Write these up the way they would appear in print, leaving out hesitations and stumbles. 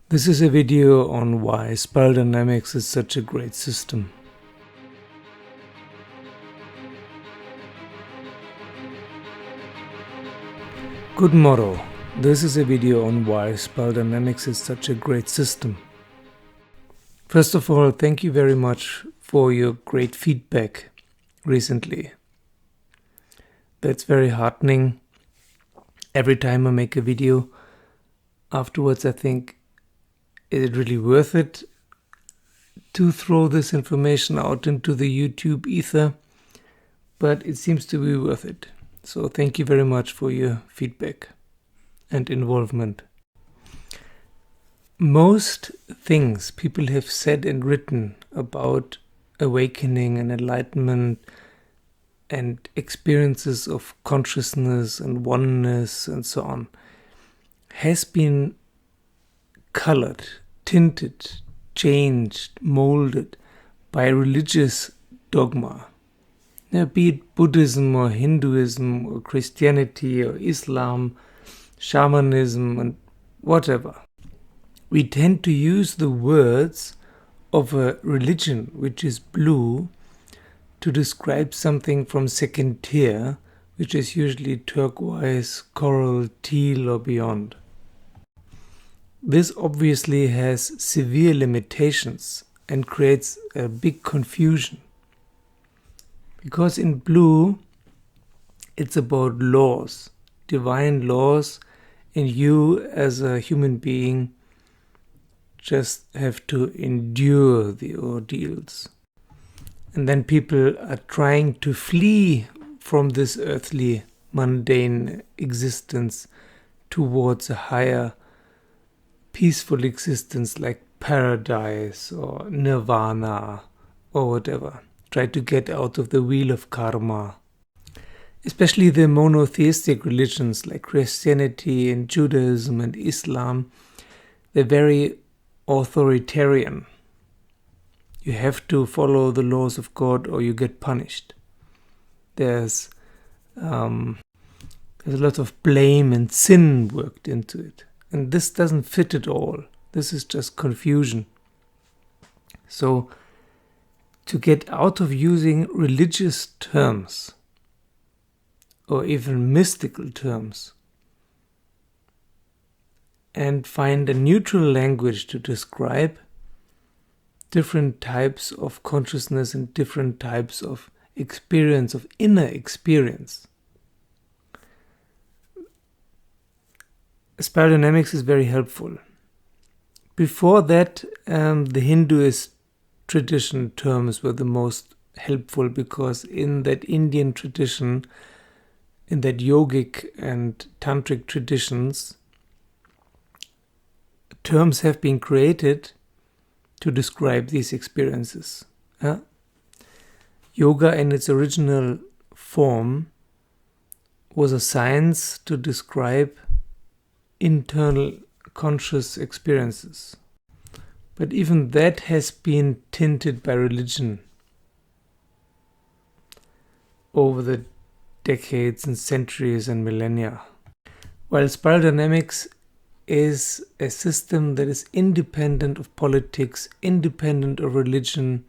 This is a video on why spiral dynamics is such a great system. Good morrow. This is a video on why spiral dynamics is such a great system. First of all, thank you very much for your great feedback recently. That's very heartening. Every time I make a video, afterwards I think, is it really worth it to throw this information out into the YouTube ether? But it seems to be worth it. So thank you very much for your feedback and involvement. Most things people have said and written about awakening and enlightenment and experiences of consciousness and oneness and so on has been colored, tinted, changed, molded by religious dogma. Now, be it Buddhism or Hinduism or Christianity or Islam, shamanism and whatever. We tend to use the words of a religion which is blue to describe something from second tier, which is usually turquoise, coral, teal or beyond. This obviously has severe limitations and creates a big confusion. Because in blue, it's about laws, divine laws, and you as a human being just have to endure the ordeals. And then people are trying to flee from this earthly, mundane existence towards a higher, peaceful existence like paradise or nirvana or whatever. Try to get out of the wheel of karma. Especially the monotheistic religions like Christianity and Judaism and Islam, they're very authoritarian. You have to follow the laws of God or you get punished. There's a lot of blame and sin worked into it. And this doesn't fit at all. This is just confusion. So, to get out of using religious terms or even mystical terms and find a neutral language to describe different types of consciousness and different types of experience, of inner experience. Spiral dynamics is very helpful. Before that, the Hinduist tradition terms were the most helpful because in that Indian tradition, in that yogic and tantric traditions, terms have been created to describe these experiences. Yoga in its original form was a science to describe internal conscious experiences. But even that has been tinted by religion over the decades and centuries and millennia. While spiral dynamics is a system that is independent of politics, independent of religion,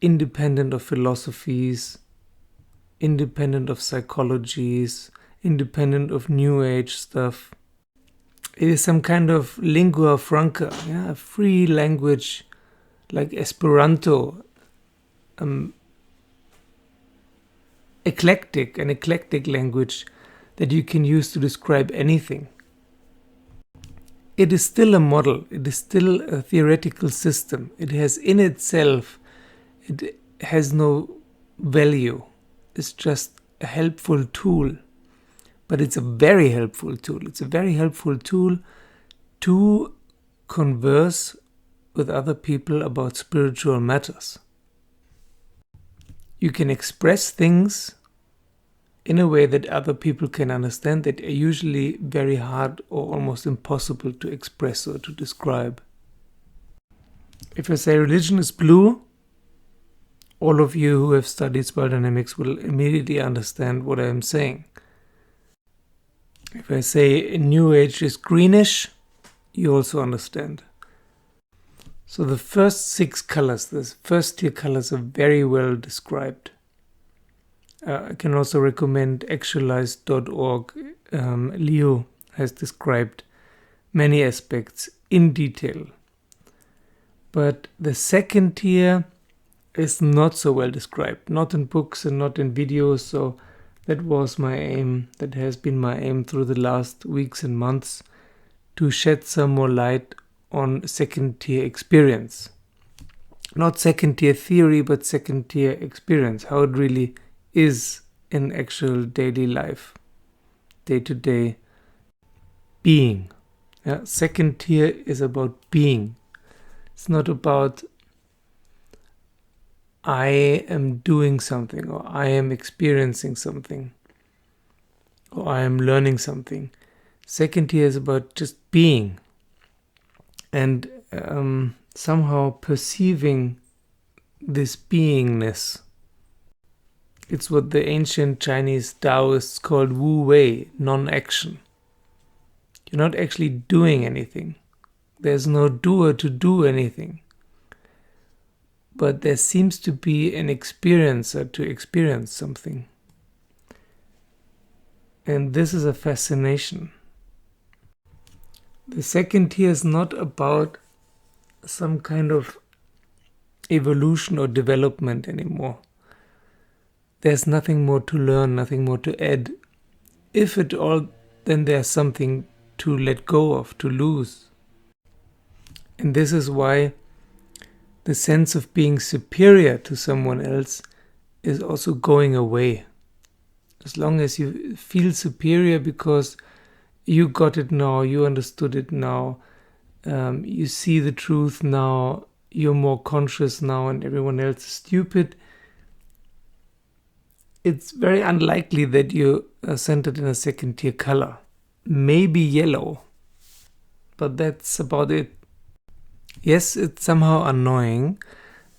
independent of philosophies, independent of psychologies, independent of New Age stuff. It is some kind of lingua franca, a free language like Esperanto, an eclectic language that you can use to describe anything. It is still a model, it is still a theoretical system. It has in itself, it has no value. It's just a helpful tool. But it's a very helpful tool. It's a very helpful tool to converse with other people about spiritual matters. You can express things in a way that other people can understand that are usually very hard or almost impossible to express or to describe. If I say religion is blue, all of you who have studied spiral dynamics will immediately understand what I am saying. If I say New Age is greenish, you also understand. So the first 6 colors, the first tier colors, are very well described. I can also recommend Actualized.org. Leo has described many aspects in detail. But the second tier is not so well described, not in books and not in videos. So that was my aim, that has been my aim through the last weeks and months, to shed some more light on second tier experience. Not second tier theory, but second tier experience, how it really is in actual daily life, day-to-day being. Yeah, second tier is about being. It's not about I am doing something, or I am experiencing something, or I am learning something. Second tier is about just being, and somehow perceiving this beingness. It's what the ancient Chinese Taoists called Wu Wei, non-action. You're not actually doing anything. There's no doer to do anything. But there seems to be an experiencer to experience something. And this is a fascination. The second tier is not about some kind of evolution or development anymore. There's nothing more to learn, nothing more to add. If at all, then there's something to let go of, to lose. And this is why the sense of being superior to someone else is also going away. As long as you feel superior because you got it now, you understood it now, you see the truth now, you're more conscious now, and everyone else is stupid, it's very unlikely that you are centered in a second tier color. Maybe yellow, but that's about it. Yes, it's somehow annoying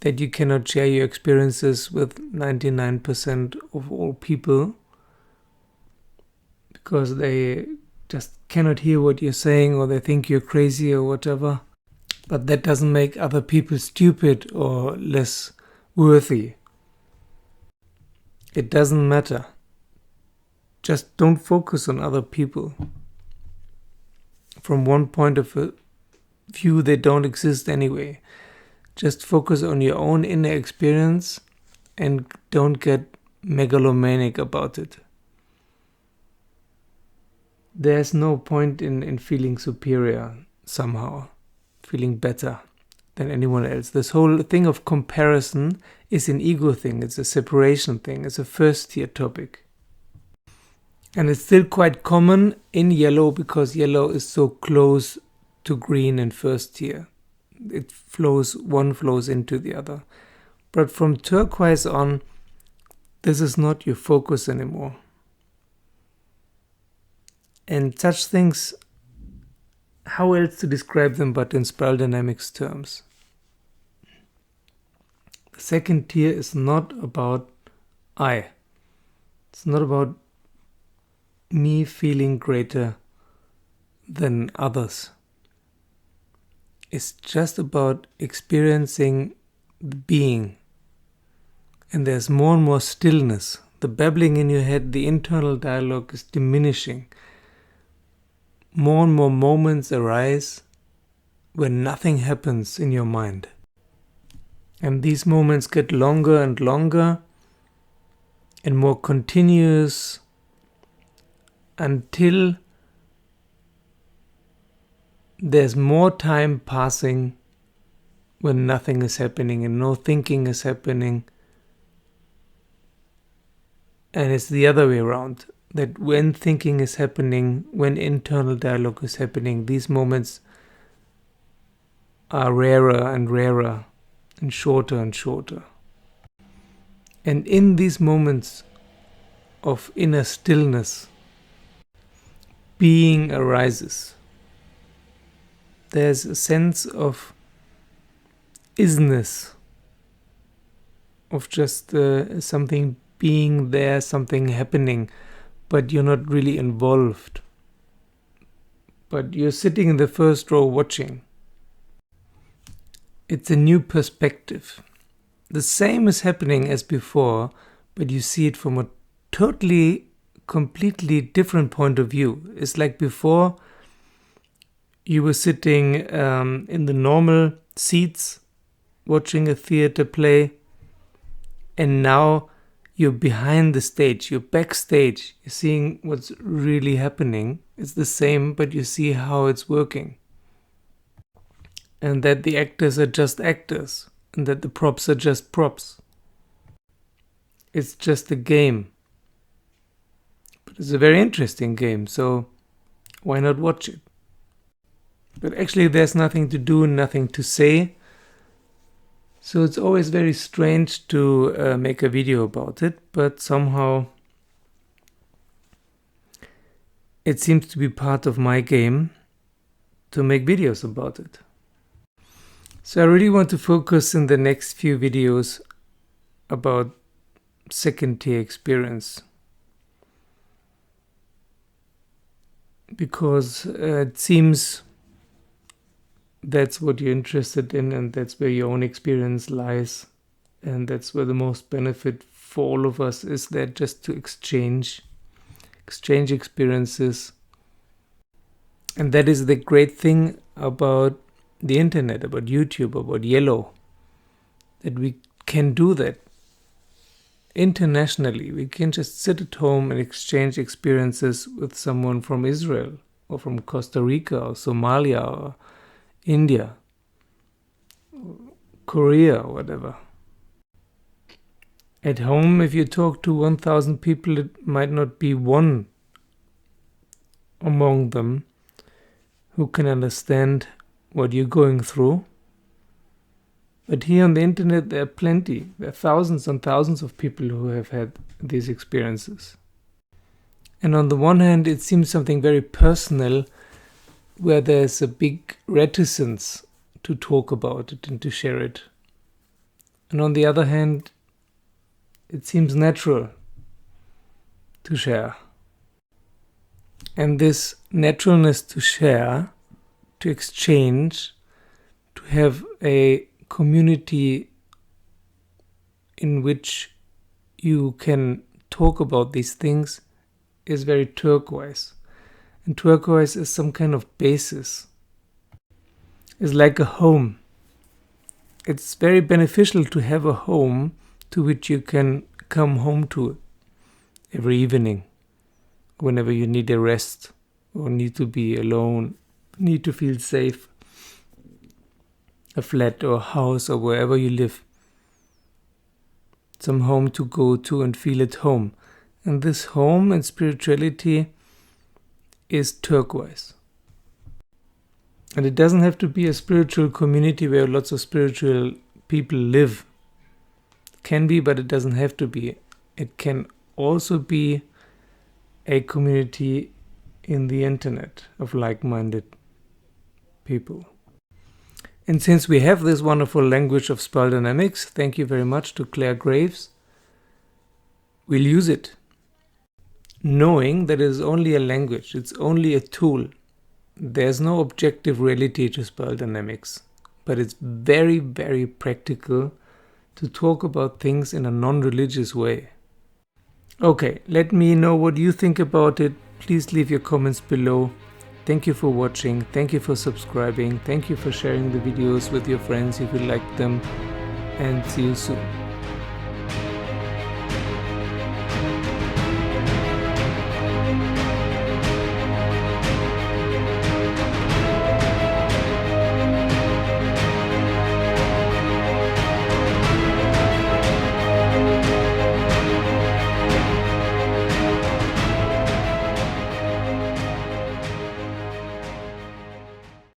that you cannot share your experiences with 99% of all people, because they just cannot hear what you're saying, or they think you're crazy or whatever. But that doesn't make other people stupid or less worthy. It doesn't matter. Just don't focus on other people. From one point of view, they don't exist anyway. Just focus on your own inner experience and don't get megalomaniac about it. There's no point in feeling superior somehow, feeling better than anyone else. This whole thing of comparison is an ego thing, it's a separation thing, it's a first tier topic. And it's still quite common in yellow because yellow is so close to green in first tier. It flows, one flows into the other. But from turquoise on, this is not your focus anymore. And such things, how else to describe them but in spiral dynamics terms? The second tier is not about I. It's not about me feeling greater than others. It's just about experiencing the being. And there's more and more stillness. The babbling in your head, the internal dialogue is diminishing. More and more moments arise when nothing happens in your mind. And these moments get longer and longer and more continuous until there's more time passing when nothing is happening and no thinking is happening. And it's the other way around, that when thinking is happening, when internal dialogue is happening, these moments are rarer and rarer and shorter. And in these moments of inner stillness, being arises. There's a sense of isness, of just something being there, something happening, but you're not really involved. But you're sitting in the first row watching. It's a new perspective. The same is happening as before, but you see it from a totally, completely different point of view. It's like before you were sitting in the normal seats watching a theater play, and now you're behind the stage, you're backstage, you're seeing what's really happening. It's the same, but you see how it's working. And that the actors are just actors, and that the props are just props. It's just a game. But it's a very interesting game, so why not watch it? But actually there's nothing to do, nothing to say. So it's always very strange to make a video about it, but somehow it seems to be part of my game to make videos about it. So I really want to focus in the next few videos about second-tier experience. Because it seems that's what you're interested in, and that's where your own experience lies, and that's where the most benefit for all of us is, that just to exchange experiences. And that is the great thing about the internet, about YouTube, about Yellow, that we can do that internationally. We can just sit at home and exchange experiences with someone from Israel or from Costa Rica or Somalia or India, Korea, or whatever. At home, if you talk to 1,000 people, it might not be one among them who can understand what you're going through. But here on the internet, there are plenty. There are thousands and thousands of people who have had these experiences. And on the one hand, it seems something very personal, where there's a big reticence to talk about it and to share it. And on the other hand, it seems natural to share. And this naturalness to share, to exchange, to have a community in which you can talk about these things, is very turquoise. And turquoise is some kind of basis. It's like a home. It's very beneficial to have a home to which you can come home to every evening, whenever you need a rest or need to be alone, need to feel safe. A flat or a house or wherever you live. Some home to go to and feel at home. And this home and spirituality is turquoise. And it doesn't have to be a spiritual community where lots of spiritual people live. It can be, but it doesn't have to be. It can also be a community in the internet of like-minded people. And since we have this wonderful language of spiral dynamics, thank you very much to Claire Graves, we'll use it. Knowing that it is only a language, it's only a tool. There's no objective reality to spiral dynamics, but it's very, very practical to talk about things in a non-religious way. Okay, let me know what you think about it. Please leave your comments below. Thank you for watching, thank you for subscribing, thank you for sharing the videos with your friends if you like them, and see you soon.